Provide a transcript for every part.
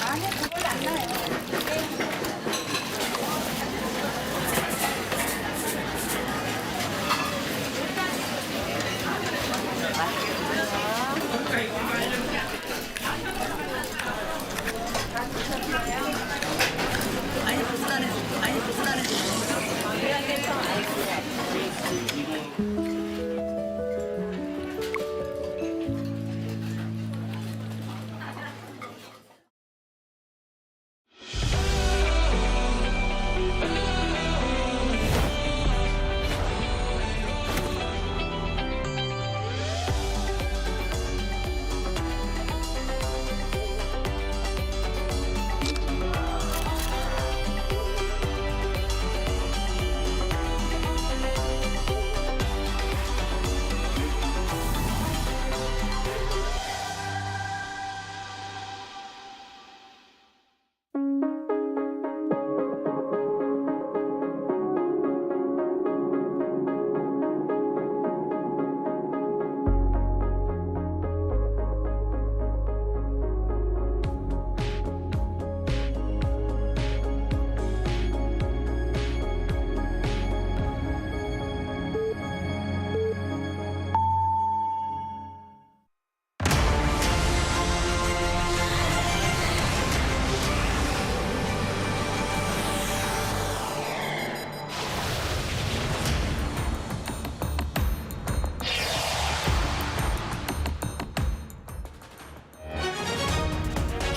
아니, 그걸로 안 나요.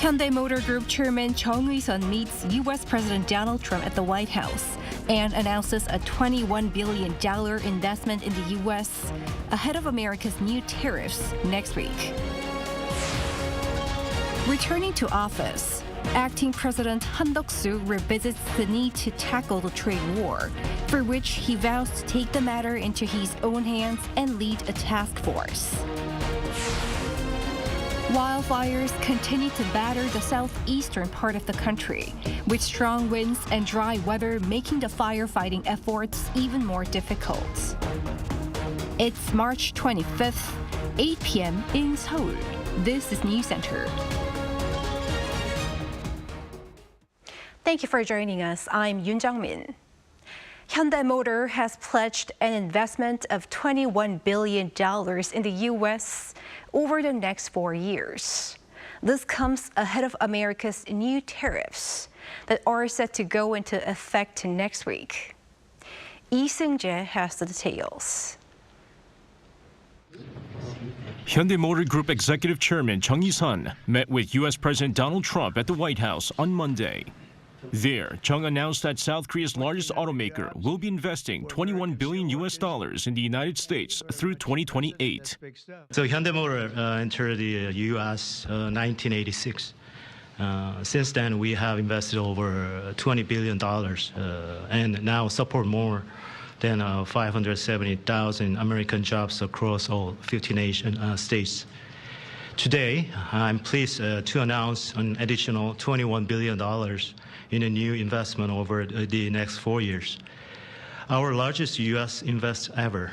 Hyundai Motor Group Chairman Chung Hui-sun meets U.S. President Donald Trump at the White House and announces a $21 billion investment in the U.S. ahead of America's new tariffs next week. Returning to office, Acting President Han Duck-soo revisits the need to tackle the trade war, for which he vows to take the matter into his own hands and lead a task force. Wildfires continue to batter the southeastern part of the country, with strong winds and dry weather making the firefighting efforts even more difficult. It's March 25th, 8 p.m. in Seoul. This is Newscenter. Thank you for joining us. I'm Yoon Jung-min. Hyundai Motor has pledged an investment of $21 billion in the U.S. over the next 4 years. This comes ahead of America's new tariffs that are set to go into effect next week. Lee Seung-jae has the details. Hyundai Motor Group Executive Chairman Chung Hui-sun met with U.S. President Donald Trump at the White House on Monday. There, Chung announced that South Korea's largest automaker will be investing $21 billion in the United States through 2028. So Hyundai Motor entered the U.S. 1986. Since then, we have invested over $20 billion and now support more than 570,000 American jobs across all 50 states. Today, I'm pleased to announce an additional $21 billion in a new investment over the next 4 years, our largest U.S. invest ever.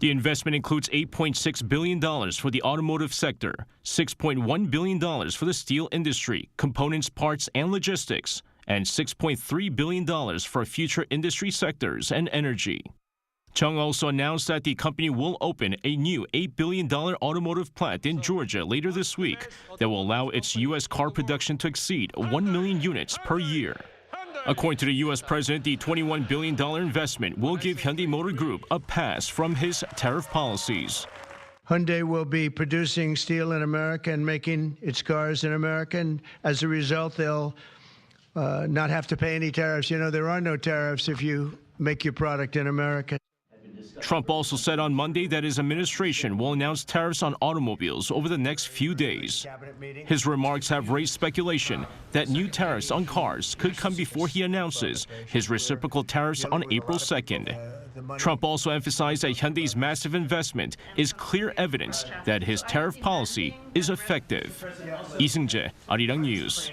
The investment includes $8.6 billion for the automotive sector, $6.1 billion for the steel industry, components, parts, and logistics, and $6.3 billion for future industry sectors and energy. Chung also announced that the company will open a new $8 billion automotive plant in Georgia later this week that will allow its U.S. car production to exceed 1 million units per year. According to the U.S. president, the $21 billion investment will give Hyundai Motor Group a pass from his tariff policies. Hyundai will be producing steel in America and making its cars in America, and as a result, they'll not have to pay any tariffs. You know, there are no tariffs if you make your product in America. Trump also said on Monday that his administration will announce tariffs on automobiles over the next few days. His remarks have raised speculation that new tariffs on cars could come before he announces his reciprocal tariffs on April 2nd. Trump also emphasized that Hyundai's massive investment is clear evidence that his tariff policy is effective. Lee Seung-jae, Arirang News.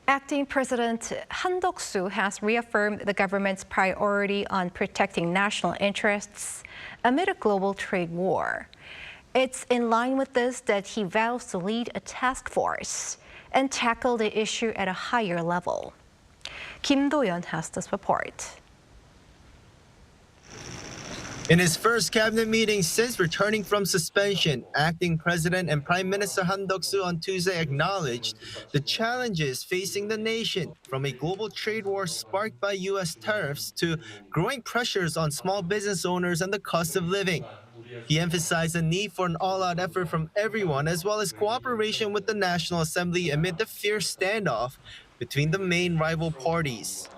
Acting President Han Duck-soo has reaffirmed the government's priority on protecting national interests amid a global trade war. It's in line with this that he vows to lead a task force and tackle the issue at a higher level. Kim Do-yeon has this report. In his first cabinet meeting since returning from suspension, Acting President and Prime Minister Han Duck-soo on Tuesday acknowledged the challenges facing the nation, from a global trade war sparked by U.S. tariffs to growing pressures on small business owners and the cost of living. He emphasized the need for an all-out effort from everyone, as well as cooperation with the National Assembly amid the fierce standoff between the main rival parties.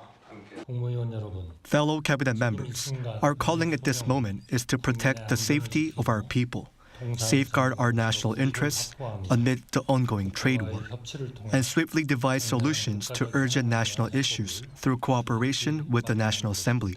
Fellow cabinet members, our calling at this moment is to protect the safety of our people, safeguard our national interests amid the ongoing trade war, and swiftly devise solutions to urgent national issues through cooperation with the National Assembly.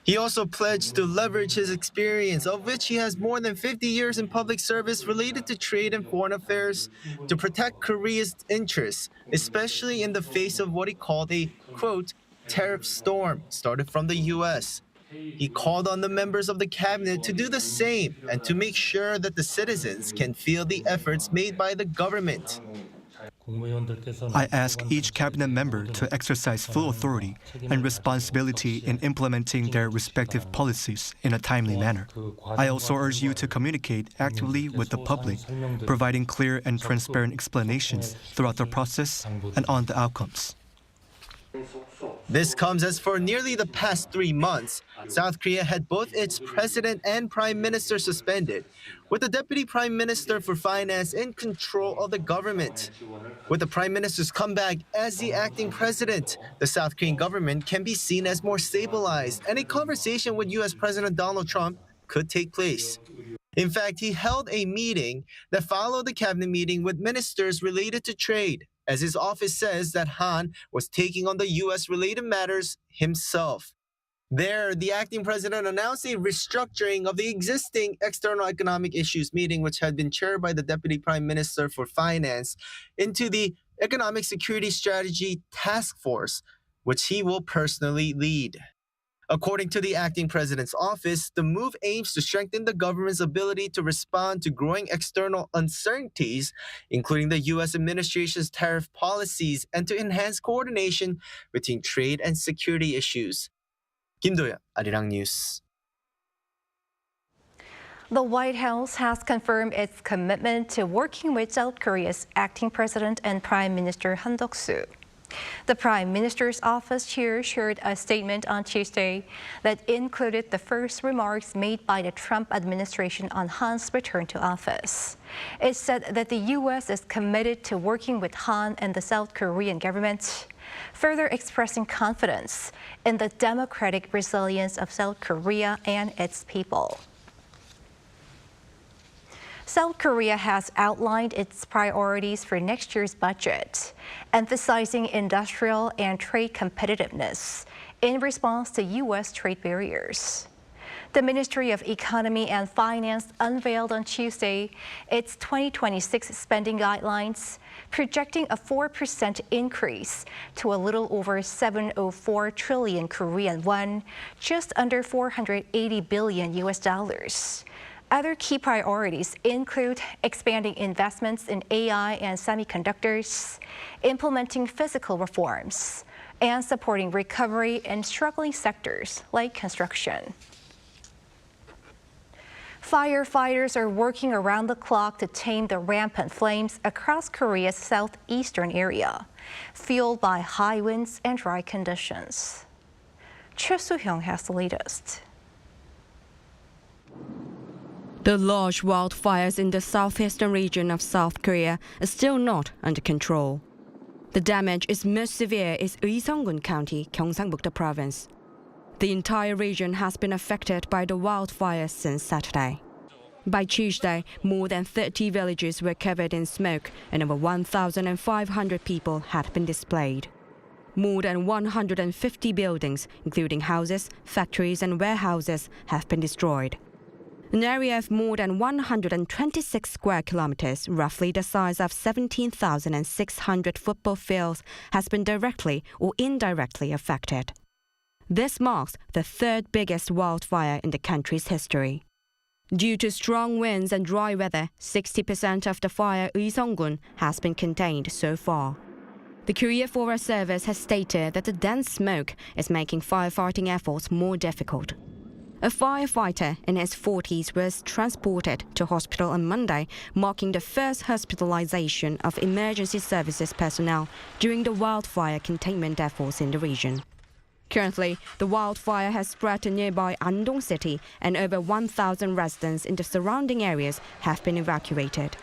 He also pledged to leverage his experience, of which he has more than 50 years in public service related to trade and foreign affairs, to protect Korea's interests, especially in the face of what he called a, quote, tariff storm started from the U.S. He called on the members of the cabinet to do the same and to make sure that the citizens can feel the efforts made by the government. I ask each cabinet member to exercise full authority and responsibility in implementing their respective policies in a timely manner. I also urge you to communicate actively with the public, providing clear and transparent explanations throughout the process and on the outcomes. This comes as for nearly the past 3 months, South Korea had both its president and prime minister suspended, with the deputy prime minister for finance in control of the government. With the prime minister's comeback as the acting president, the South Korean government can be seen as more stabilized, and a conversation with U.S. President Donald Trump could take place. In fact, he held a meeting that followed the cabinet meeting with ministers related to trade, as his office says that Han was taking on the U.S.-related matters himself. There, the acting president announced a restructuring of the existing external economic issues meeting, which had been chaired by the Deputy Prime Minister for Finance, into the Economic Security Strategy Task Force, which he will personally lead. According to the acting president's office, the move aims to strengthen the government's ability to respond to growing external uncertainties, including the U.S. administration's tariff policies, and to enhance coordination between trade and security issues. Kim Do-yeon, Arirang News. The White House has confirmed its commitment to working with South Korea's acting president and Prime Minister Han Duck-soo. The Prime Minister's office here shared a statement on Tuesday that included the first remarks made by the Trump administration on Han's return to office. It said that the U.S. is committed to working with Han and the South Korean government, further expressing confidence in the democratic resilience of South Korea and its people. South Korea has outlined its priorities for next year's budget, emphasizing industrial and trade competitiveness in response to U.S. trade barriers. The Ministry of Economy and Finance unveiled on Tuesday its 2026 spending guidelines, projecting a 4% increase to a little over 704 trillion Korean won, just under $480 billion US. Other key priorities include expanding investments in AI and semiconductors, implementing fiscal reforms, and supporting recovery in struggling sectors like construction. Firefighters are working around the clock to tame the rampant flames across Korea's southeastern area, fueled by high winds and dry conditions. Choi Soo-hyung has the latest. The large wildfires in the southeastern region of South Korea are still not under control. The damage is most severe in Uiseong-gun County, Gyeongsang-buk-do Province. The entire region has been affected by the wildfires since Saturday. By Tuesday, more than 30 villages were covered in smoke and over 1,500 people had been displaced. More than 150 buildings, including houses, factories and warehouses, have been destroyed. An area of more than 126 square kilometers, roughly the size of 17,600 football fields, has been directly or indirectly affected. This marks the third biggest wildfire in the country's history. Due to strong winds and dry weather, 60% of the fire Uiseong-gun has been contained so far. The Korea Forest Service has stated that the dense smoke is making firefighting efforts more difficult. A firefighter in his 40s was transported to hospital on Monday, marking the first hospitalization of emergency services personnel during the wildfire containment efforts in the region. Currently, the wildfire has spread to nearby Andong city and over 1,000 residents in the surrounding areas have been evacuated.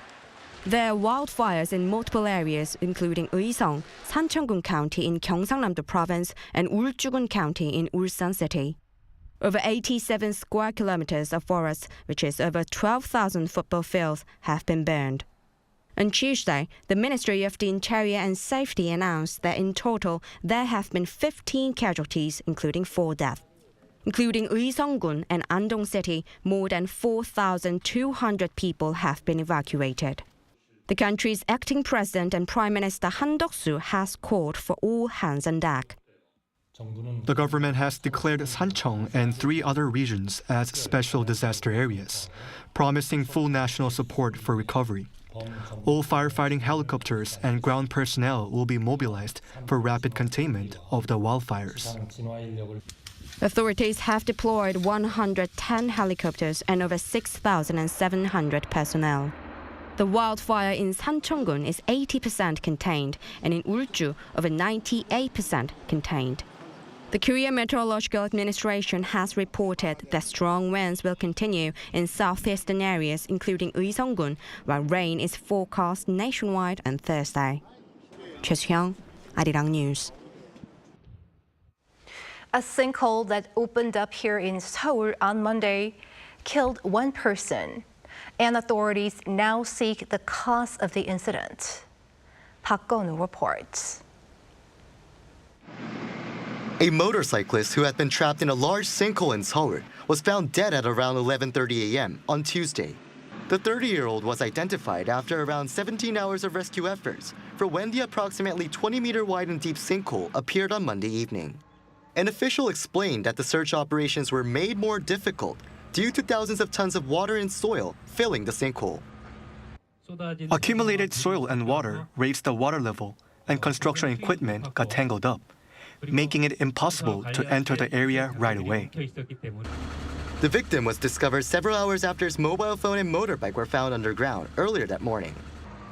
There are wildfires in multiple areas, including Uiseong, Sancheong-gun County in Gyeongsangnam-do Province, and Uljugun County in Ulsan City. Over 87 square kilometers of forest, which is over 12,000 football fields, have been burned. On Tuesday, the Ministry of the Interior and Safety announced that in total there have been 15 casualties, including 4 deaths. Including Uiseong-gun and Andong City, more than 4,200 people have been evacuated. The country's acting president and Prime Minister Han Duck-soo has called for all hands on deck. The government has declared Sancheong and 3 other regions as special disaster areas, promising full national support for recovery. All firefighting helicopters and ground personnel will be mobilized for rapid containment of the wildfires. Authorities have deployed 110 helicopters and over 6,700 personnel. The wildfire in Sancheong-gun is 80% contained and in Ulju over 98% contained. The Korea Meteorological Administration has reported that strong winds will continue in southeastern areas, including Uiseong-gun, while rain is forecast nationwide on Thursday. Choi Soo-hyung, Arirang News. A sinkhole that opened up here in Seoul on Monday killed 1 person, and authorities now seek the cause of the incident. Park Go-nu reports. A motorcyclist who had been trapped in a large sinkhole in Seoul was found dead at around 11:30 a.m. on Tuesday. The 30-year-old was identified after around 17 hours of rescue efforts for when the approximately 20-meter wide and deep sinkhole appeared on Monday evening. An official explained that the search operations were made more difficult due to thousands of tons of water and soil filling the sinkhole. Accumulated soil and water raised the water level, and construction equipment got tangled up, making it impossible to enter the area right away. The victim was discovered several hours after his mobile phone and motorbike were found underground earlier that morning.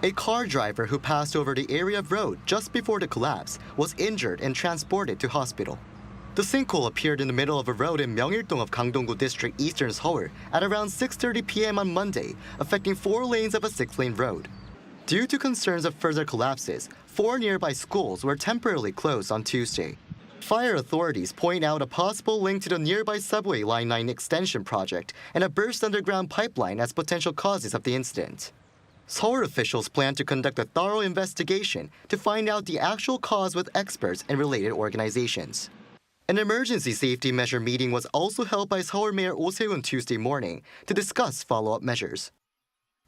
A car driver who passed over the area of road just before the collapse was injured and transported to hospital. The sinkhole appeared in the middle of a road in Myeongil-dong of Gangdong-gu District, Eastern Seoul at around 6:30 p.m. on Monday, affecting 4 lanes of a 6-lane road. Due to concerns of further collapses, 4 nearby schools were temporarily closed on Tuesday. Fire authorities point out a possible link to the nearby subway Line 9 extension project and a burst underground pipeline as potential causes of the incident. Seoul officials plan to conduct a thorough investigation to find out the actual cause with experts and related organizations. An emergency safety measure meeting was also held by Seoul Mayor Oh Se-eun Tuesday morning to discuss follow-up measures.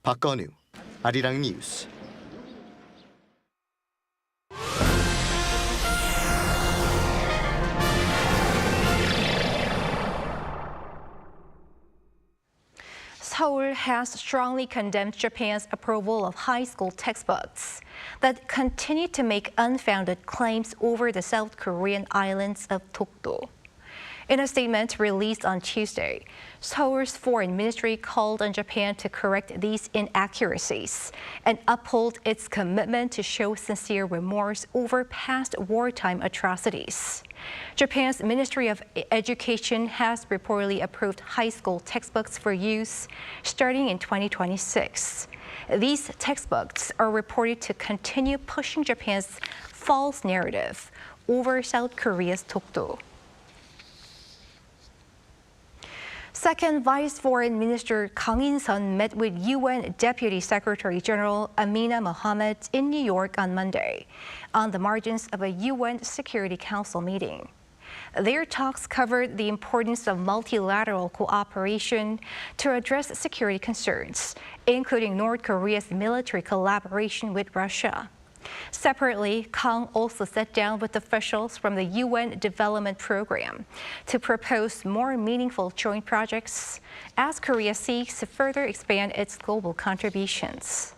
Park Go-nu, Arirang News. Seoul has strongly condemned Japan's approval of high school textbooks that continue to make unfounded claims over the South Korean islands of Dokdo. In a statement released on Tuesday, Seoul's foreign ministry called on Japan to correct these inaccuracies and uphold its commitment to show sincere remorse over past wartime atrocities. Japan's Ministry of Education has reportedly approved high school textbooks for use starting in 2026. These textbooks are reported to continue pushing Japan's false narrative over South Korea's Dokdo. Second Vice Foreign Minister Kang In-sun met with UN Deputy Secretary General Amina Mohammed in New York on Monday, on the margins of a UN Security Council meeting. Their talks covered the importance of multilateral cooperation to address security concerns, including North Korea's military collaboration with Russia. Separately, Kang also sat down with officials from the UN Development Program to propose more meaningful joint projects as Korea seeks to further expand its global contributions.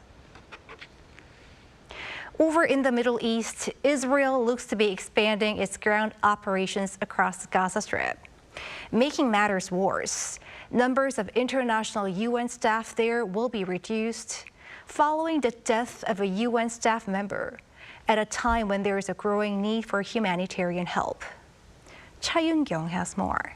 Over in the Middle East, Israel looks to be expanding its ground operations across the Gaza Strip. Making matters worse, numbers of international UN staff there will be reduced following the death of a UN staff member at a time when there is a growing need for humanitarian help. Cha Yun-kyung has more.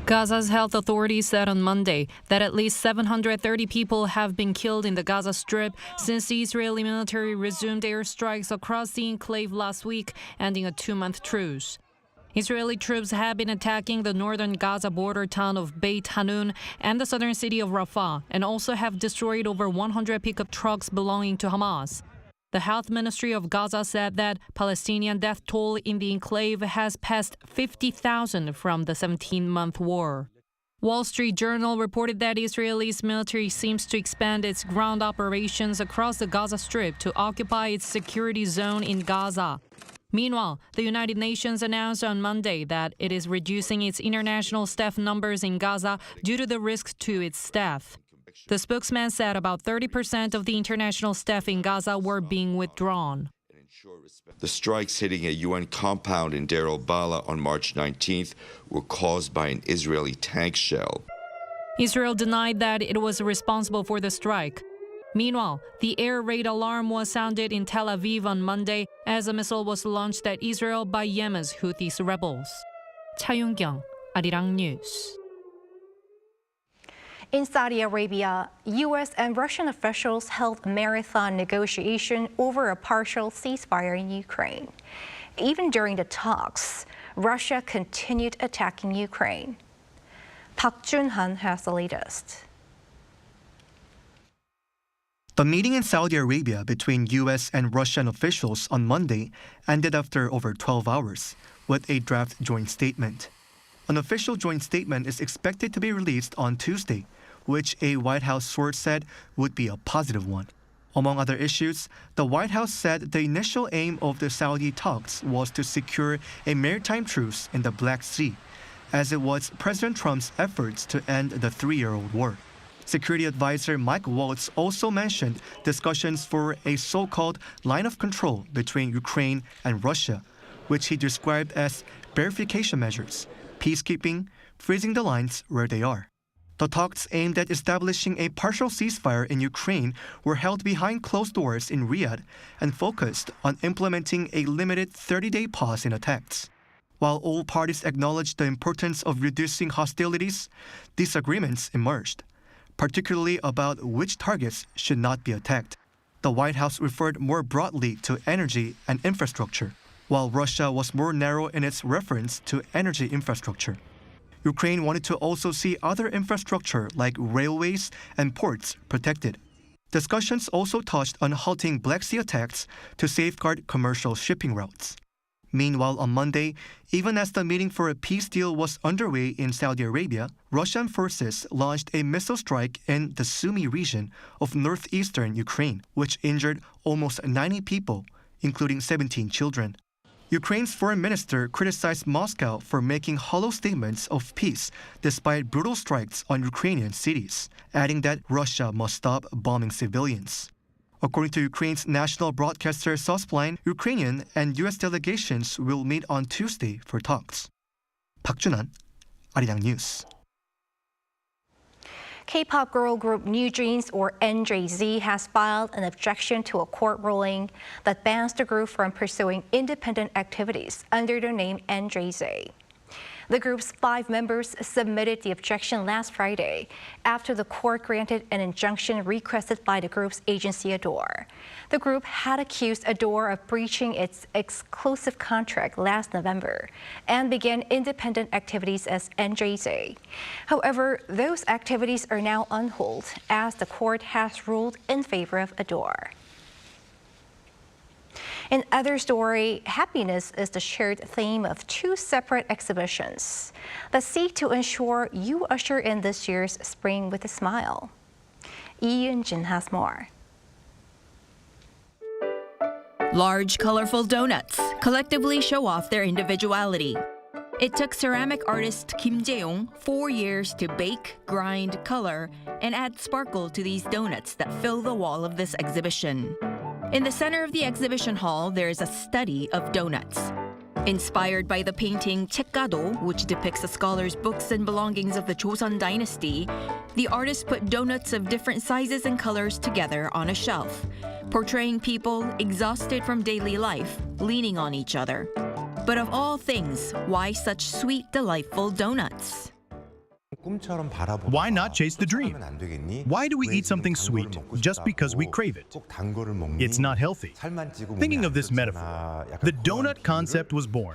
Gaza's health authorities said on Monday that at least 730 people have been killed in the Gaza Strip since the Israeli military resumed airstrikes across the enclave last week, ending a 2-month truce. Israeli troops have been attacking the northern Gaza border town of Beit Hanun and the southern city of Rafah, and also have destroyed over 100 pickup trucks belonging to Hamas. The health ministry of Gaza said that Palestinian death toll in the enclave has passed 50,000 from the 17-month war. Wall Street Journal reported that Israel's military seems to expand its ground operations across the Gaza Strip to occupy its security zone in Gaza. Meanwhile, the United Nations announced on Monday that it is reducing its international staff numbers in Gaza due to the risk to its staff. The spokesman said about 30% of the international staff in Gaza were being withdrawn. The strikes hitting a UN compound in Deir al-Balah on March 19th were caused by an Israeli tank shell. Israel denied that it was responsible for the strike. Meanwhile, the air raid alarm was sounded in Tel Aviv on Monday as a missile was launched at Israel by Yemen's Houthi rebels. Cha Yun-kyung, Arirang News. In Saudi Arabia, U.S. and Russian officials held marathon negotiation over a partial ceasefire in Ukraine. Even during the talks, Russia continued attacking Ukraine. Park Jun-han has the latest. The meeting in Saudi Arabia between U.S. and Russian officials on Monday ended after over 12 hours with a draft joint statement. An official joint statement is expected to be released on Tuesday, which a White House source said would be a positive one. Among other issues, the White House said the initial aim of the Saudi talks was to secure a maritime truce in the Black Sea, as it was President Trump's efforts to end the 3-year-old war. Security advisor Mike Waltz also mentioned discussions for a so-called line of control between Ukraine and Russia, which he described as verification measures, peacekeeping, freezing the lines where they are. The talks aimed at establishing a partial ceasefire in Ukraine were held behind closed doors in Riyadh and focused on implementing a limited 30-day pause in attacks. While all parties acknowledged the importance of reducing hostilities, disagreements emerged, particularly about which targets should not be attacked. The White House referred more broadly to energy and infrastructure, while Russia was more narrow in its reference to energy infrastructure. Ukraine wanted to also see other infrastructure like railways and ports protected. Discussions also touched on halting Black Sea attacks to safeguard commercial shipping routes. Meanwhile, on Monday, even as the meeting for a peace deal was underway in Saudi Arabia, Russian forces launched a missile strike in the Sumy region of northeastern Ukraine, which injured almost 90 people, including 17 children. Ukraine's foreign minister criticized Moscow for making hollow statements of peace despite brutal strikes on Ukrainian cities, adding that Russia must stop bombing civilians. According to Ukraine's national broadcaster Sospline, Ukrainian and U.S. delegations will meet on Tuesday for talks. Park Jun-han, Arirang News. K-pop girl group NewJeans, or NJZ, has filed an objection to a court ruling that bans the group from pursuing independent activities under the name NJZ. The group's 5 members submitted the objection last Friday after the court granted an injunction requested by the group's agency Adore. The group had accused Adore of breaching its exclusive contract last November and began independent activities as NJZ. However, those activities are now on hold as the court has ruled in favor of Adore. In other story, happiness is the shared theme of 2 separate exhibitions that seek to ensure you usher in this year's spring with a smile. Lee Yun-jin has more. Large, colorful donuts collectively show off their individuality. It took ceramic artist Kim Jae-yong 4 years to bake, grind, color, and add sparkle to these donuts that fill the wall of this exhibition. In the center of the exhibition hall, there is a study of donuts. Inspired by the painting Chekkado, which depicts a scholar's books and belongings of the Joseon dynasty, the artist put donuts of different sizes and colors together on a shelf, portraying people exhausted from daily life, leaning on each other. But of all things, why such sweet, delightful donuts? Why not chase the dream? Why do we eat something sweet just because we crave it? It's not healthy. Thinking of this metaphor, the donut concept was born.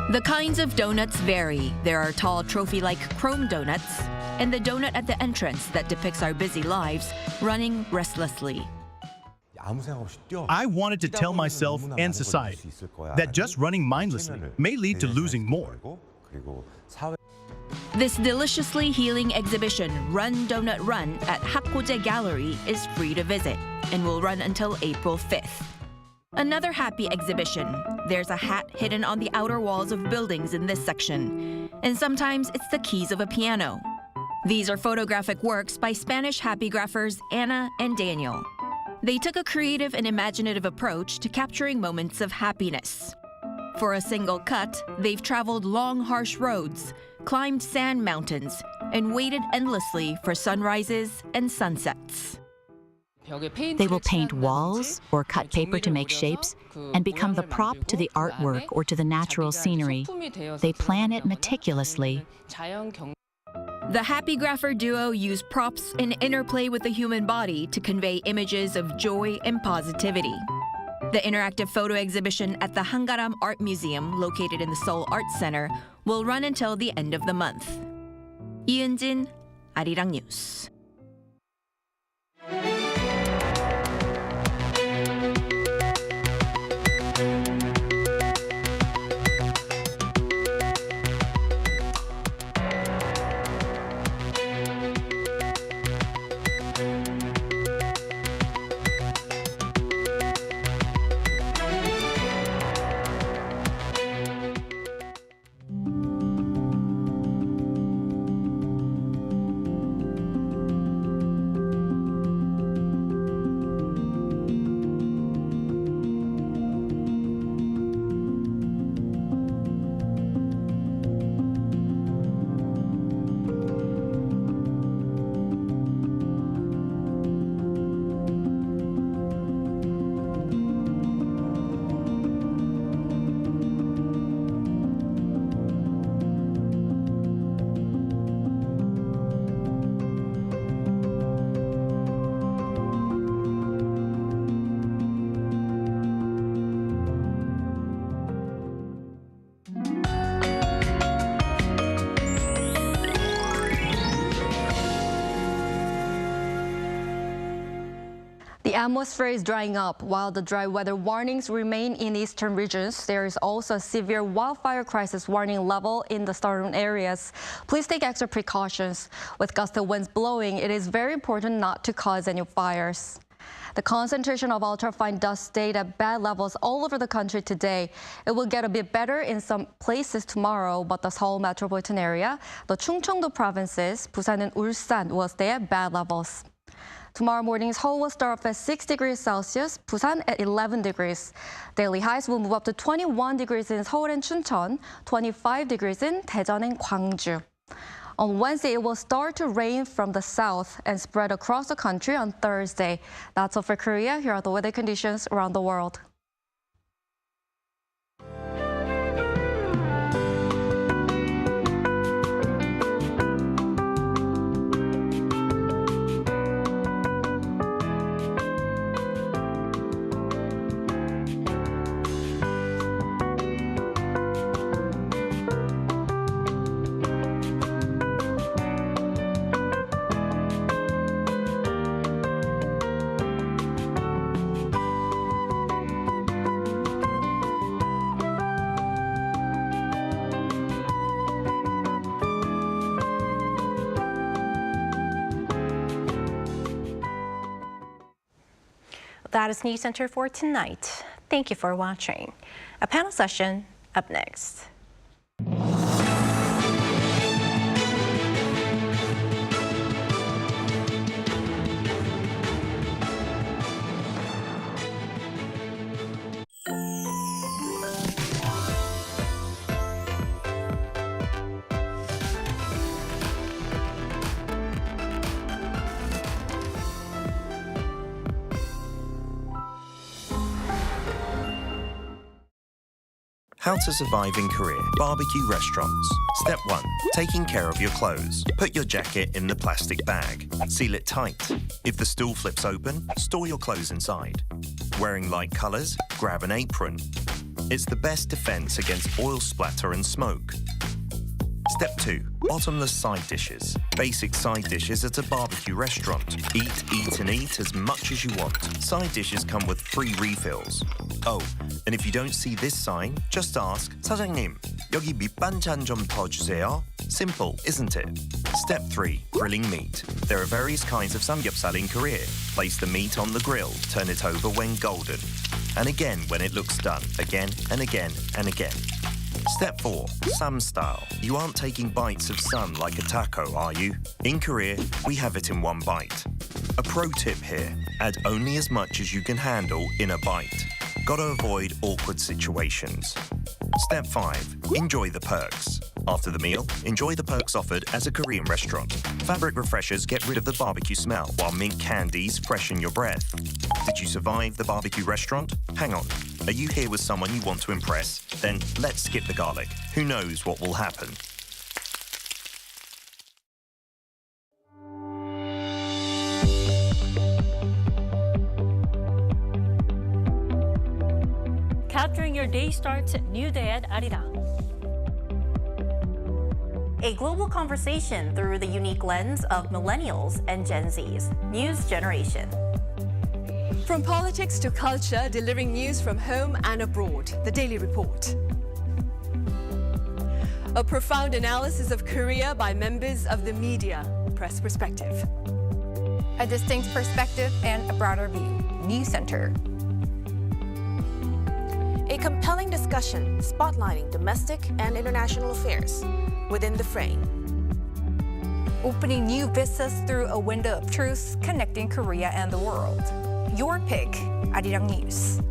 The kinds of donuts vary. There are tall trophy-like chrome donuts, and the donut at the entrance that depicts our busy lives, running restlessly. I wanted to tell myself and society that just running mindlessly may lead to losing more. This deliciously healing exhibition, Run Donut Run, at Hakkoje Gallery is free to visit and will run until April 5th. Another happy exhibition. There's a hat hidden on the outer walls of buildings in this section, and sometimes it's the keys of a piano. These are photographic works by Spanish happygraphers Anna and Daniel. They took a creative and imaginative approach to capturing moments of happiness. For a single cut, they've traveled long, harsh roads, climbed sand mountains, and waited endlessly for sunrises and sunsets. They will paint walls or cut paper to make shapes and become the prop to the artwork or to the natural scenery. They plan it meticulously. The happygrapher duo use props and interplay with the human body to convey images of joy and positivity. The interactive photo exhibition at the Hangaram Art Museum, located in the Seoul Arts Center, will run until the end of the month. 이은진, Arirang News. The atmosphere is drying up. While the dry weather warnings remain in eastern regions, there is also a severe wildfire crisis warning level in the southern areas. Please take extra precautions. With gusty winds blowing, it is very important not to cause any fires. The concentration of ultrafine dust stayed at bad levels all over the country today. It will get a bit better in some places tomorrow, but the Seoul metropolitan area, the Chungcheongdo provinces, Busan and Ulsan will stay at bad levels. Tomorrow morning, Seoul will start off at 6 degrees Celsius, Busan at 11 degrees. Daily highs will move up to 21 degrees in Seoul and Chuncheon, 25 degrees in Daejeon and Gwangju. On Wednesday, it will start to rain from the south and spread across the country on Thursday. That's all for Korea. Here are the weather conditions around the world. That is Newscenter for tonight. Thank you for watching. A panel session up next. How to survive in Korea. Barbecue restaurants. Step 1. Taking care of your clothes. Put your jacket in the plastic bag. Seal it tight. If the stool flips open, store your clothes inside. Wearing light colors? Grab an apron. It's the best defense against oil splatter and smoke. Step 2. Bottomless side dishes. Basic side dishes at a barbecue restaurant. Eat, and eat as much as you want. Side dishes come with free refills. Oh, and if you don't see this sign, just ask, 사장님, 여기 밑반찬 좀 더 주세요. Simple, isn't it? Step 3. Grilling meat. There are various kinds of samgyeopsal in Korea. Place the meat on the grill. Turn it over when golden. And again when it looks done. Again and again and again. Step 4. Sam style. You aren't taking bites of sam like a taco, are you? In Korea, we have it in one bite. A pro tip here. Add only as much as you can handle in a bite. Gotta avoid awkward situations. Step 5. Enjoy the perks. After the meal, enjoy the perks offered at a Korean restaurant. Fabric refreshers get rid of the barbecue smell, while mint candies freshen your breath. Did you survive the barbecue restaurant? Hang on. Are you here with someone you want to impress? Then let's skip the garlic. Who knows what will happen? Capturing your day starts at New Day at Arirang. A global conversation through the unique lens of millennials and Gen Zs. News Generation. From politics to culture, delivering news from home and abroad. The Daily Report. A profound analysis of Korea by members of the media. Press Perspective. A distinct perspective and a broader view. Newscenter. A compelling discussion spotlighting domestic and international affairs within the frame. Opening new vistas through a window of truth, connecting Korea and the world. Your pick, Arirang News.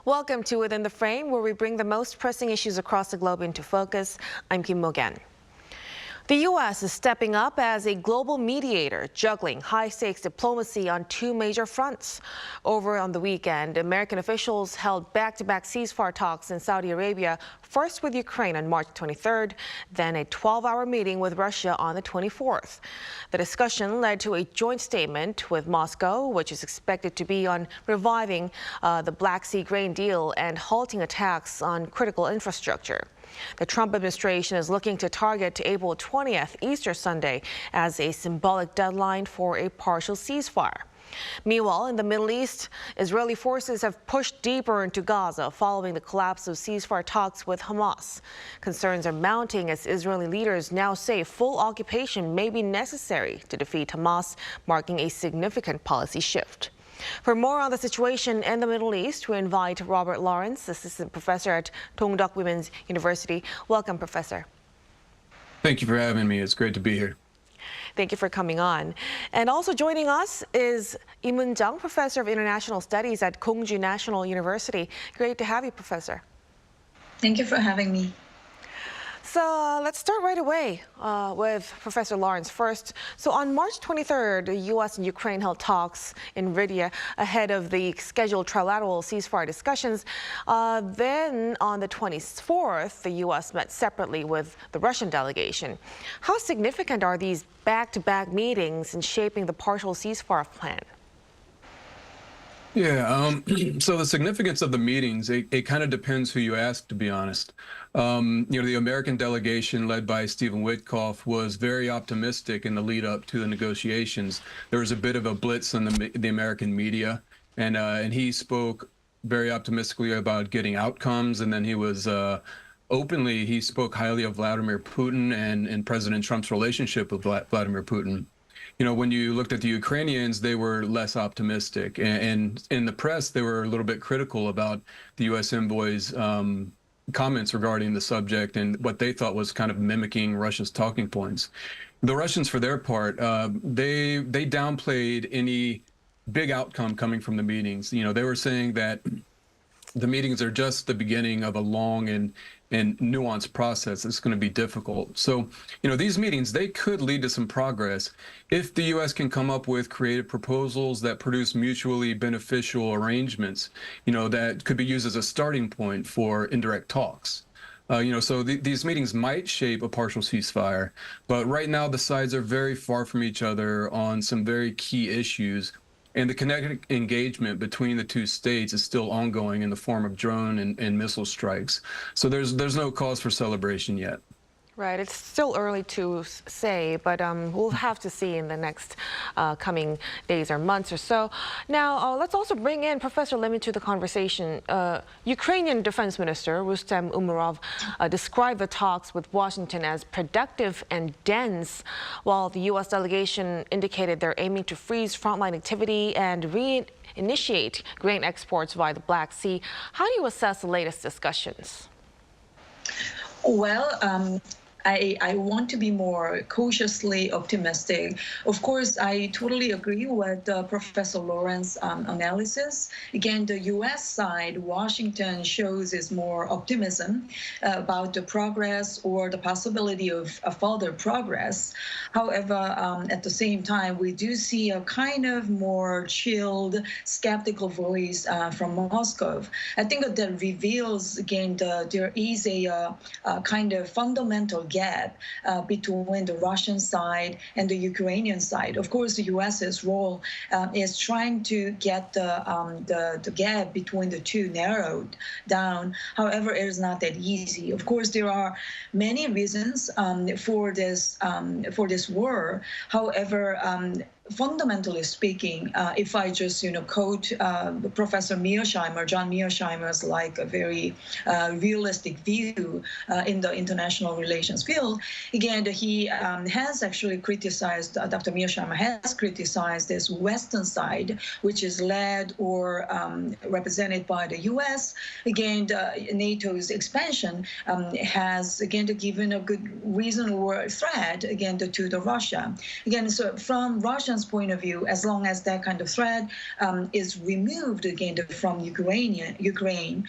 Welcome to Within the Frame, where we bring the most pressing issues across the globe into focus. I'm Kim Mo-gan. The U.S. is stepping up as a global mediator, juggling high-stakes diplomacy on two major fronts. Over on the weekend, American officials held back-to-back ceasefire talks in Saudi Arabia, first with Ukraine on March 23rd, then a 12-hour meeting with Russia on the 24th. The discussion led to a joint statement with Moscow, which is expected to be on reviving the Black Sea grain deal and halting attacks on critical infrastructure. The Trump administration is looking to target April 20th, Easter Sunday, as a symbolic deadline for a partial ceasefire. Meanwhile, in the Middle East, Israeli forces have pushed deeper into Gaza following the collapse of ceasefire talks with Hamas. Concerns are mounting as Israeli leaders now say full occupation may be necessary to defeat Hamas, marking a significant policy shift. For more on the situation in the Middle East, we invite Robert Lawrence, assistant professor at Dokdo Women's University. Welcome, Professor. Thank you for having me. It's great to be here. Thank you for coming on. And also joining us is Im Eun-jung, Professor of International Studies at Koongju National University. Great to have you, Professor. Thank you for having me. So let's start right away with Professor Lawrence first. So on March 23rd, the U.S. and Ukraine held talks in Riyadh ahead of the scheduled trilateral ceasefire discussions. Then on the 24th, the U.S. met separately with the Russian delegation. How significant are these back-to-back meetings in shaping the partial ceasefire plan? Yeah, so the significance of the meetings, it kind of depends who you ask, to be honest. The American delegation led by Stephen Witkoff was very optimistic in the lead up to the negotiations. There was a bit of a blitz in the American media, and he spoke very optimistically about getting outcomes, and then he was he spoke highly of Vladimir Putin and President Trump's relationship with Vladimir Putin. When you looked at the Ukrainians, they were less optimistic. And in the press, they were a little bit critical about the U.S. envoy's comments regarding the subject and what they thought was kind of mimicking Russia's talking points. The Russians, for their part, they downplayed any big outcome coming from the meetings. They were saying that the meetings are just the beginning of a long and nuanced process. It's going to be difficult. So, these meetings, they could lead to some progress if the U.S. can come up with creative proposals that produce mutually beneficial arrangements, that could be used as a starting point for indirect talks. So these meetings might shape a partial ceasefire, but right now the sides are very far from each other on some very key issues. And the kinetic engagement between the two states is still ongoing in the form of drone and missile strikes. So there's no cause for celebration yet. Right. It's still early to say, but we'll have to see in the next coming days or months or so. Now, let's also bring in Professor Lim into the conversation. Ukrainian Defense Minister Rustem Umerov described the talks with Washington as productive and dense, while the U.S. delegation indicated they're aiming to freeze frontline activity and reinitiate grain exports via the Black Sea. How do you assess the latest discussions? Well, I want to be more cautiously optimistic. Of course, I totally agree with Professor Lawrence's analysis. Again, the U.S. side, Washington shows is more optimism about the progress or the possibility of further progress. However, at the same time, we do see a kind of more chilled, skeptical voice from Moscow. I think that reveals, again, there is a kind of fundamental gap between the Russian side and the Ukrainian side. Of course, the U.S.'s role is trying to get the gap between the two narrowed down. However, it is not that easy. Of course, there are many reasons for this war. However, fundamentally speaking, if I just quote Professor Mearsheimer, John Mearsheimer's like a very realistic view in the international relations field, again, he has actually criticized, Dr. Mearsheimer has criticized this Western side, which is led or represented by the U.S. Again, NATO's expansion has, again, given a good reason or threat, again, to the Russia. Again, so from Russian Russians' point of view, as long as that kind of threat is removed again from Ukraine,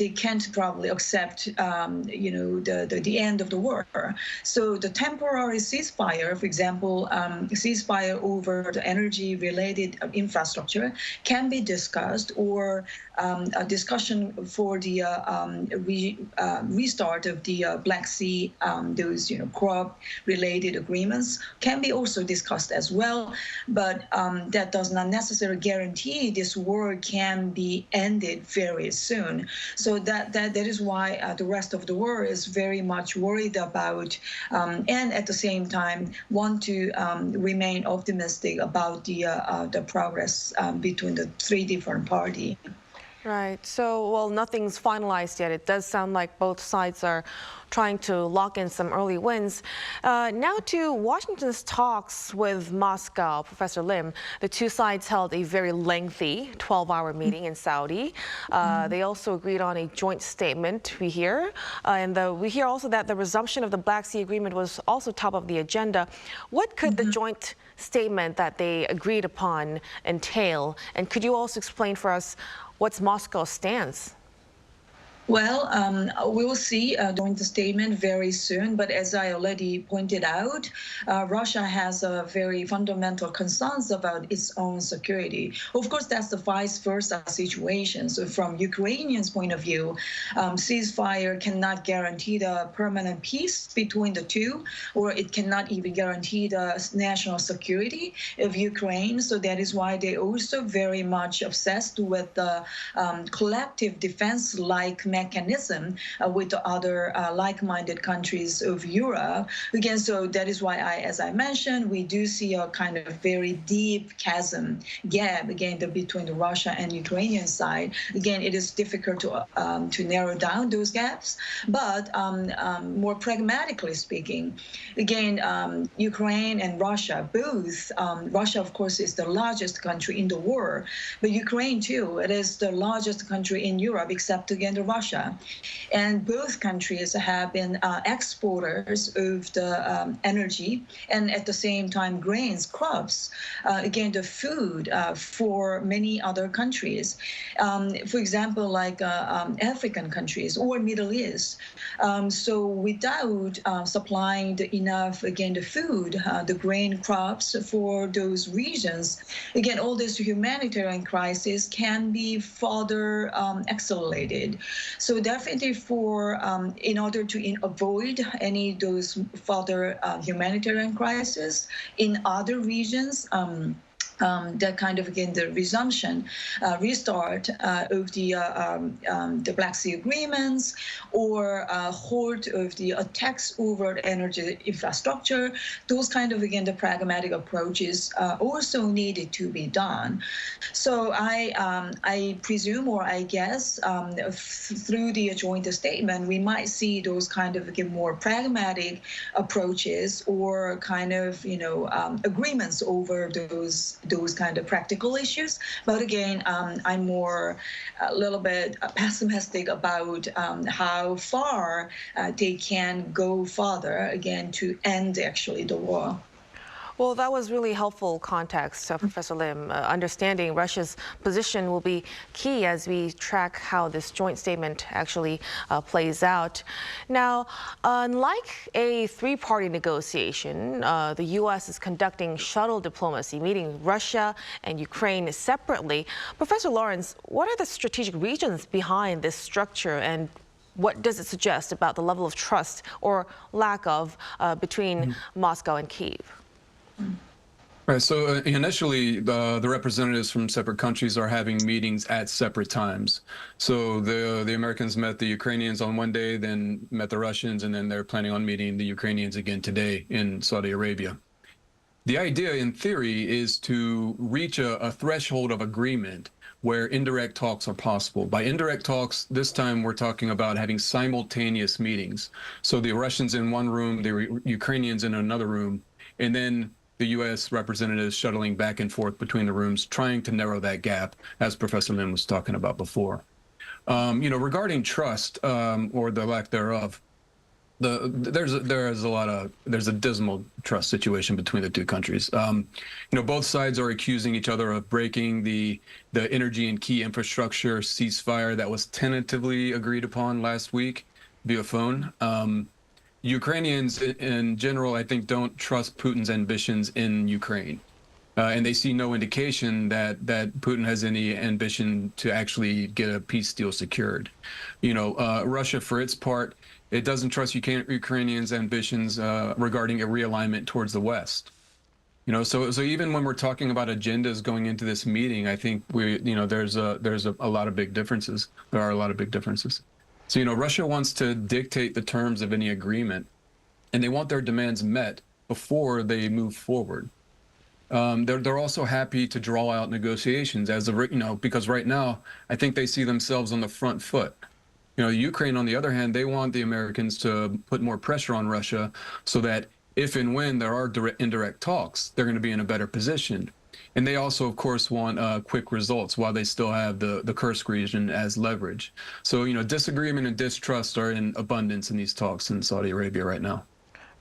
they can't probably accept, the end of the war. So the temporary ceasefire, for example, ceasefire over the energy-related infrastructure can be discussed, or a discussion for the restart of the Black Sea, those crop-related agreements can be also discussed as well. But that does not necessarily guarantee this war can be ended very soon. So that is why the rest of the world is very much worried about, and at the same time want to remain optimistic about the progress between the three different parties. Right. So, well, nothing's finalized yet. It does sound like both sides are trying to lock in some early wins. Now to Washington's talks with Moscow, Professor Lim. The two sides held a very lengthy 12-hour meeting in Saudi. They also agreed on a joint statement, we hear. We hear also that the resumption of the Black Sea Agreement was also top of the agenda. What could the joint statement that they agreed upon entail? And could you also explain for us what's Moscow's stance? Well, we will see during the statement very soon. But as I already pointed out, Russia has a very fundamental concerns about its own security. Of course, that's the vice versa situation. So from Ukrainians' point of view, ceasefire cannot guarantee the permanent peace between the two, or it cannot even guarantee the national security of Ukraine. So that is why they also very much obsessed with the collective defense-like mechanism with the other like-minded countries of Europe. Again, so that is why, as I mentioned, we do see a kind of very deep chasm gap, again, between the Russia and Ukrainian side. Again, it is difficult to narrow down those gaps. But more pragmatically speaking, again, Ukraine and Russia, both, Russia, of course, is the largest country in the world, but Ukraine, too, it is the largest country in Europe, except, again, the Russia. And both countries have been exporters of the energy and at the same time grains, crops, again, the food for many other countries. For example, like African countries or Middle East. So without supplying enough, again, the food, the grain crops for those regions, again, all this humanitarian crisis can be further accelerated. So definitely in order to avoid any of those further humanitarian crises in other regions, that kind of, again, the resumption, restart of the Black Sea agreements, or halt of the attacks over energy infrastructure, those kind of, again, the pragmatic approaches also needed to be done. So I presume, or I guess, through the joint statement, we might see those kind of, again, more pragmatic approaches, or kind of, agreements over those kind of practical issues. But again, I'm more a little bit pessimistic about how far they can go further, again, to end actually the war. Well, that was really helpful context, Professor Lim. Understanding Russia's position will be key as we track how this joint statement actually plays out. Now, unlike a three-party negotiation, the U.S. is conducting shuttle diplomacy, meeting Russia and Ukraine separately. Professor Lawrence, what are the strategic reasons behind this structure, and what does it suggest about the level of trust or lack of between Moscow and Kyiv? Right. So initially, the representatives from separate countries are having meetings at separate times. So the Americans met the Ukrainians on one day, then met the Russians, and then they're planning on meeting the Ukrainians again today in Saudi Arabia. The idea, in theory, is to reach a threshold of agreement where indirect talks are possible. By indirect talks, this time we're talking about having simultaneous meetings. So the Russians in one room, the Ukrainians in another room, and then the U.S. representatives shuttling back and forth between the rooms, trying to narrow that gap, as Professor Lim was talking about before. Regarding trust, or the lack thereof, there's a dismal trust situation between the two countries. Both sides are accusing each other of breaking the energy and key infrastructure ceasefire that was tentatively agreed upon last week via phone. Ukrainians in general, I think, don't trust Putin's ambitions in Ukraine. And they see no indication that Putin has any ambition to actually get a peace deal secured. Russia, for its part, it doesn't trust Ukrainians' ambitions regarding a realignment towards the West. So even when we're talking about agendas going into this meeting, I think there's a lot of big differences. There are a lot of big differences. So Russia wants to dictate the terms of any agreement, and they want their demands met before they move forward. They're also happy to draw out negotiations because right now I think they see themselves on the front foot. Ukraine, on the other hand, they want the Americans to put more pressure on Russia so that if and when there are indirect talks, they're going to be in a better position. And they also, of course, want quick results while they still have the Kursk region as leverage. So, disagreement and distrust are in abundance in these talks in Saudi Arabia right now.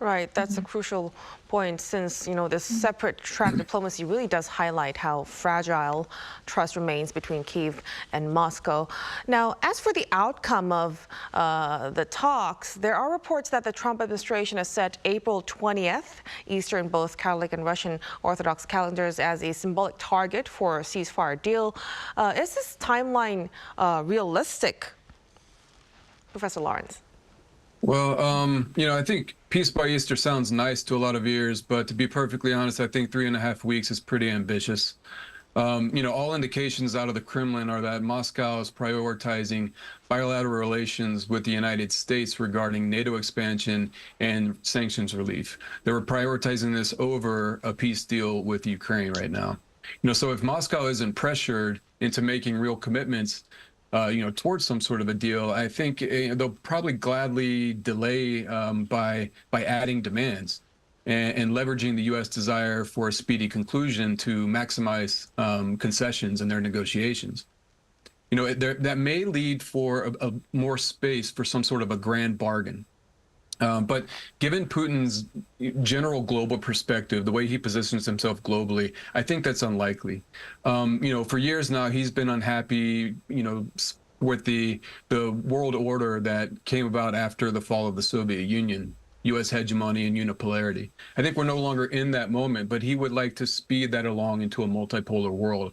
Right, that's a crucial point since, this separate track diplomacy really does highlight how fragile trust remains between Kyiv and Moscow. Now, as for the outcome of the talks, there are reports that the Trump administration has set April 20th, Eastern, both Catholic and Russian Orthodox calendars, as a symbolic target for a ceasefire deal. Is this timeline realistic? Professor Lawrence. Well, I think peace by Easter sounds nice to a lot of ears, but to be perfectly honest, I think 3.5 weeks is pretty ambitious. All indications out of the Kremlin are that Moscow is prioritizing bilateral relations with the United States regarding NATO expansion and sanctions relief. They were prioritizing this over a peace deal with Ukraine right now. So if Moscow isn't pressured into making real commitments, towards some sort of a deal, I think they'll probably gladly delay by adding demands and leveraging the U.S. desire for a speedy conclusion to maximize concessions in their negotiations. That may lead for a more space for some sort of a grand bargain. But given Putin's general global perspective, the way he positions himself globally, I think that's unlikely. For years now, he's been unhappy, with the world order that came about after the fall of the Soviet Union, U.S. hegemony and unipolarity. I think we're no longer in that moment, but he would like to speed that along into a multipolar world.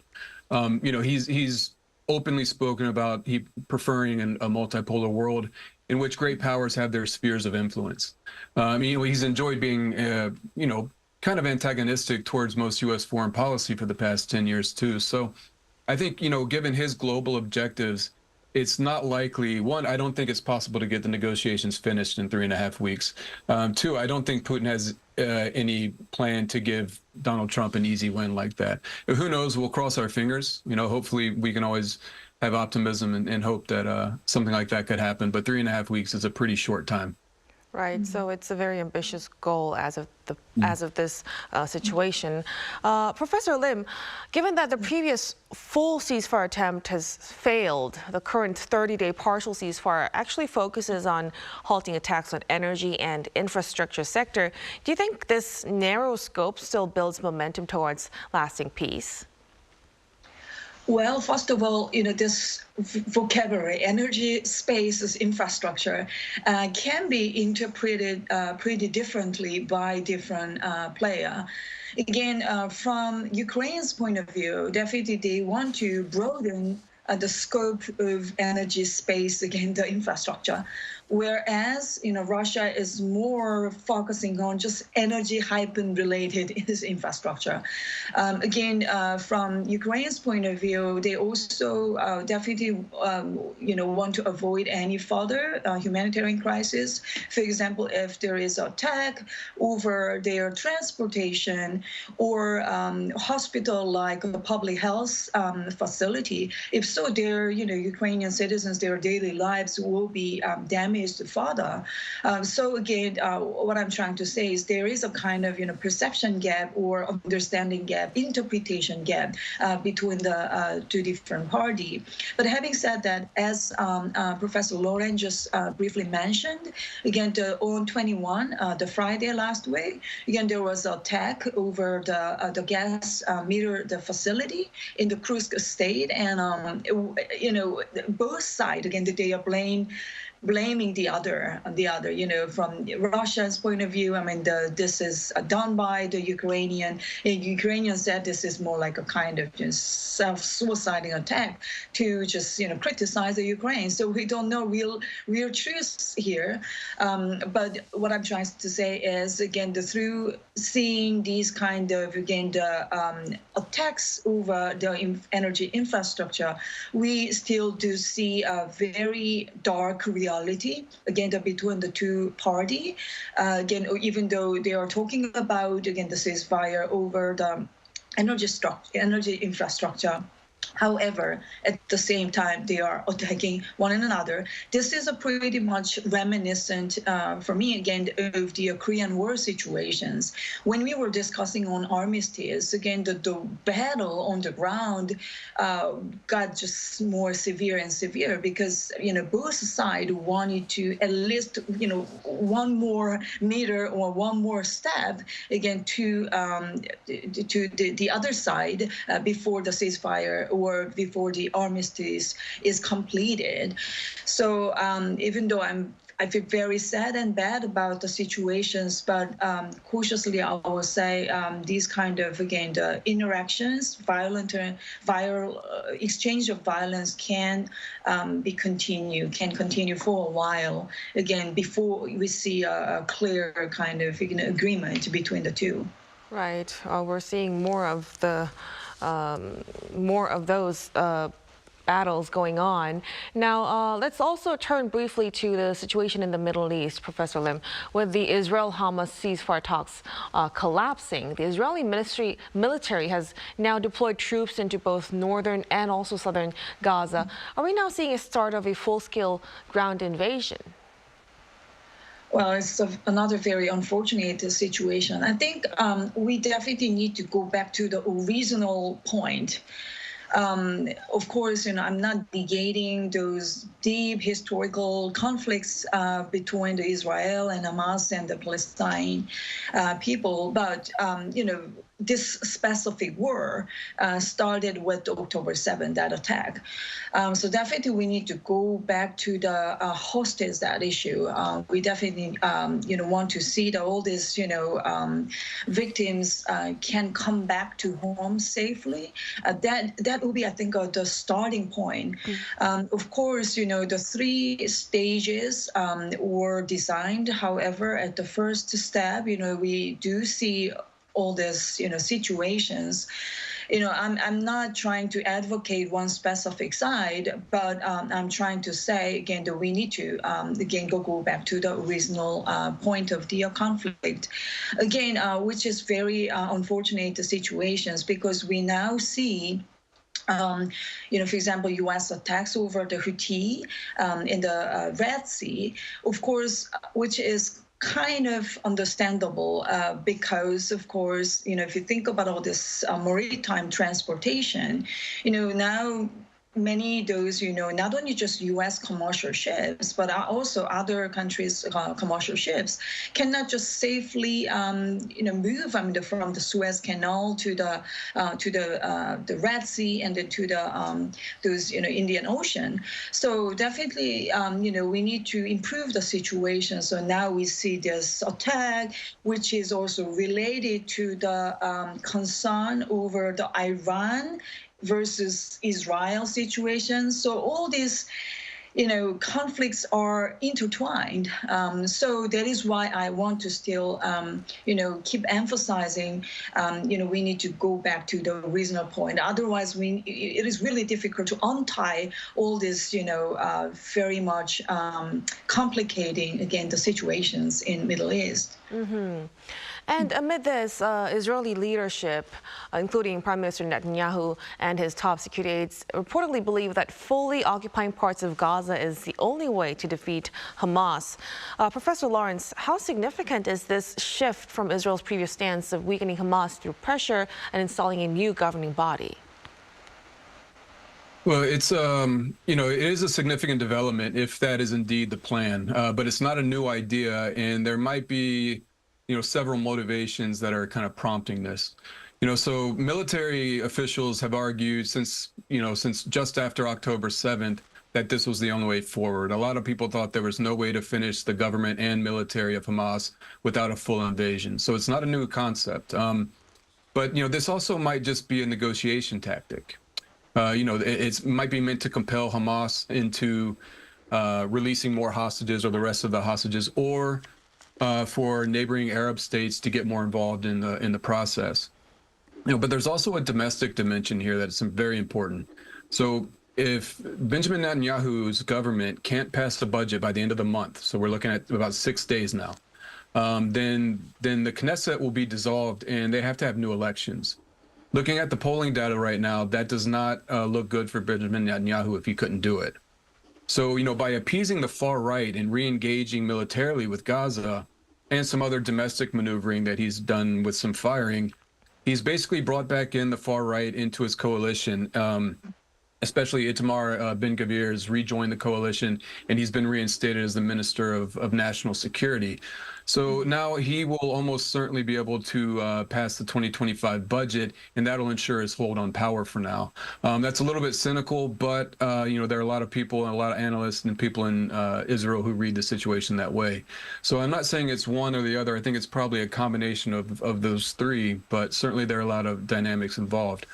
He's openly spoken about preferring a multipolar world in which great powers have their spheres of influence. He's enjoyed being, kind of antagonistic towards most U.S. foreign policy for the past 10 years, too. So I think, given his global objectives, it's not likely. One, I don't think it's possible to get the negotiations finished in 3.5 weeks. Two, I don't think Putin has any plan to give Donald Trump an easy win like that. Who knows? We'll cross our fingers. Hopefully we can always have optimism and hope that something like that could happen. But 3.5 weeks is a pretty short time. Right, so it's a very ambitious goal as of this situation. Professor Lim, given that the previous full ceasefire attempt has failed, the current 30-day partial ceasefire actually focuses on halting attacks on energy and infrastructure sector. Do you think this narrow scope still builds momentum towards lasting peace? Well, first of all, this vocabulary, energy, spaces, infrastructure, can be interpreted pretty differently by different player. Again, from Ukraine's point of view, definitely they want to broaden the scope of energy, space, again, the infrastructure. Whereas, Russia is more focusing on just energy hyper-related infrastructure. Again, from Ukraine's point of view, they also definitely, want to avoid any further humanitarian crisis. For example, if there is an attack over their transportation or hospital like a public health facility, if so, their, Ukrainian citizens, their daily lives will be damaged extremist father. So again, what I'm trying to say is there is a kind of perception gap or understanding gap, interpretation gap between the two different parties. But having said that, as Professor Lauren just briefly mentioned, again, on 21, the Friday last week, again, there was an attack over the gas meter, the facility in the Kursk state, and both sides, again, they are blaming the other, from Russia's point of view. I mean, this is done by the Ukrainian. And Ukrainian said this is more like a kind of self-suiciding attack to just, criticize the Ukraine. So we don't know real truths here. But what I'm trying to say is, again, through seeing these kind of, again, the attacks over the energy infrastructure, we still do see a very dark reality, again, between the two parties. Again, even though they are talking about, again, the ceasefire over the energy infrastructure. However, at the same time, they are attacking one another. This is a pretty much reminiscent, for me, again, of the Korean War situations. When we were discussing on armistice, again, the battle on the ground got just more severe and severe because, both sides wanted to at least, one more meter or one more step, again, to the other side before the ceasefire or before the armistice is completed. So even though I feel very sad and bad about the situations, but cautiously I will say these kind of, again, the interactions, viral exchange of violence can continue for a while, again, before we see a clear kind of agreement between the two. Right. We're seeing more of those battles going on. Now, let's also turn briefly to the situation in the Middle East, Professor Lim. With the Israel-Hamas ceasefire talks collapsing, the Israeli military has now deployed troops into both northern and also southern Gaza. Are we now seeing a start of a full-scale ground invasion? Well, it's another very unfortunate situation. I think we definitely need to go back to the original point. Of course, I'm not negating those deep historical conflicts between the Israel and Hamas and the Palestine people, but this specific war started with October 7th, that attack. So definitely we need to go back to the hostage that issue. We definitely want to see that all these victims can come back to home safely. That will be, I think, the starting point. Of course, the 3 stages were designed. However, at the first step, we do see all these, situations. I'm not trying to advocate one specific side, but I'm trying to say, again, that we need to, again, go back to the original point of the conflict. Again, which is very unfortunate situations because we now see for example, U.S. attacks over the Houthi in the Red Sea, of course, which is kind of understandable because, of course, if you think about all this maritime transportation, now many of those, not only just U.S. commercial ships, but also other countries' commercial ships cannot just safely, move from the Suez Canal to the Red Sea and then to those, Indian Ocean. So definitely, we need to improve the situation. So now we see this attack, which is also related to the concern over the Iran versus Israel situation. So all these, conflicts are intertwined. So that is why I want to still, keep emphasizing, we need to go back to the original point. Otherwise, it is really difficult to untie all this, very much complicating, again, the situations in Middle East. And amid this, Israeli leadership, including Prime Minister Netanyahu and his top security aides, reportedly believe that fully occupying parts of Gaza is the only way to defeat Hamas. Professor Lawrence, how significant is this shift from Israel's previous stance of weakening Hamas through pressure and installing a new governing body? Well, it's it is a significant development if that is indeed the plan, but it's not a new idea, and there might be several motivations that are kind of prompting this. So military officials have argued since just after October 7th that this was the only way forward. A lot of people thought there was no way to finish the government and military of Hamas without a full invasion. So it's not a new concept. But this also might just be a negotiation tactic. It might be meant to compel Hamas into releasing more hostages or the rest of the hostages, or for neighboring Arab states to get more involved in the process. But there's also a domestic dimension here that's very important. So if Benjamin Netanyahu's government can't pass the budget by the end of the month, so we're looking at about 6 days now, then the Knesset will be dissolved and they have to have new elections. Looking at the polling data right now, that does not look good for Benjamin Netanyahu if he couldn't do it. So, by appeasing the far right and re-engaging militarily with Gaza and some other domestic maneuvering that he's done with some firing, he's basically brought back in the far right into his coalition. Especially Itamar Ben-Gvir has rejoined the coalition, and he's been reinstated as the Minister of National Security. So now he will almost certainly be able to pass the 2025 budget, and that'll ensure his hold on power for now. That's a little bit cynical, but there are a lot of people and a lot of analysts and people in Israel who read the situation that way. So I'm not saying it's one or the other. I think it's probably a combination of those three, but certainly there are a lot of dynamics involved.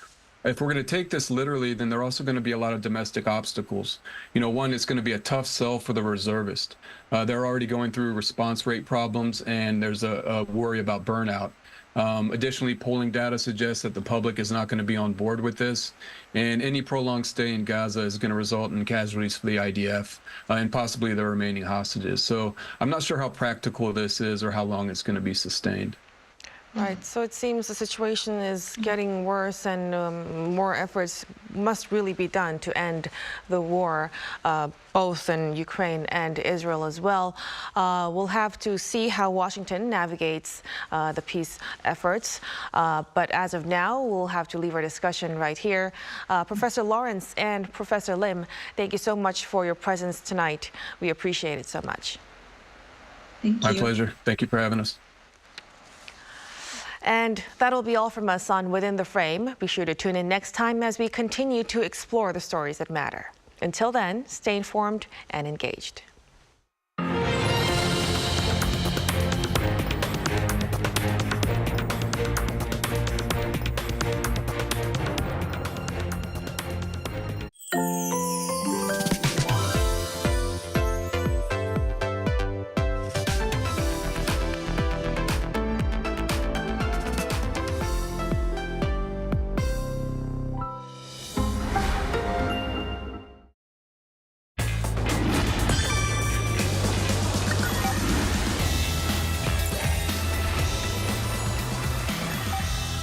If we're going to take this literally, then there are also going to be a lot of domestic obstacles. One, it's going to be a tough sell for the reservist. They're already going through response rate problems, and there's a worry about burnout. Additionally, polling data suggests that the public is not going to be on board with this, and any prolonged stay in Gaza is going to result in casualties for the IDF and possibly the remaining hostages. So I'm not sure how practical this is or how long it's going to be sustained. Right, so it seems the situation is getting worse, and more efforts must really be done to end the war, both in Ukraine and Israel as well. We'll have to see how Washington navigates the peace efforts, but as of now, we'll have to leave our discussion right here. Professor Lawrence and Professor Lim, thank you so much for your presence tonight. We appreciate it so much. Thank you. My pleasure. Thank you for having us. And that'll be all from us on Within the Frame. Be sure to tune in next time as we continue to explore the stories that matter. Until then, stay informed and engaged.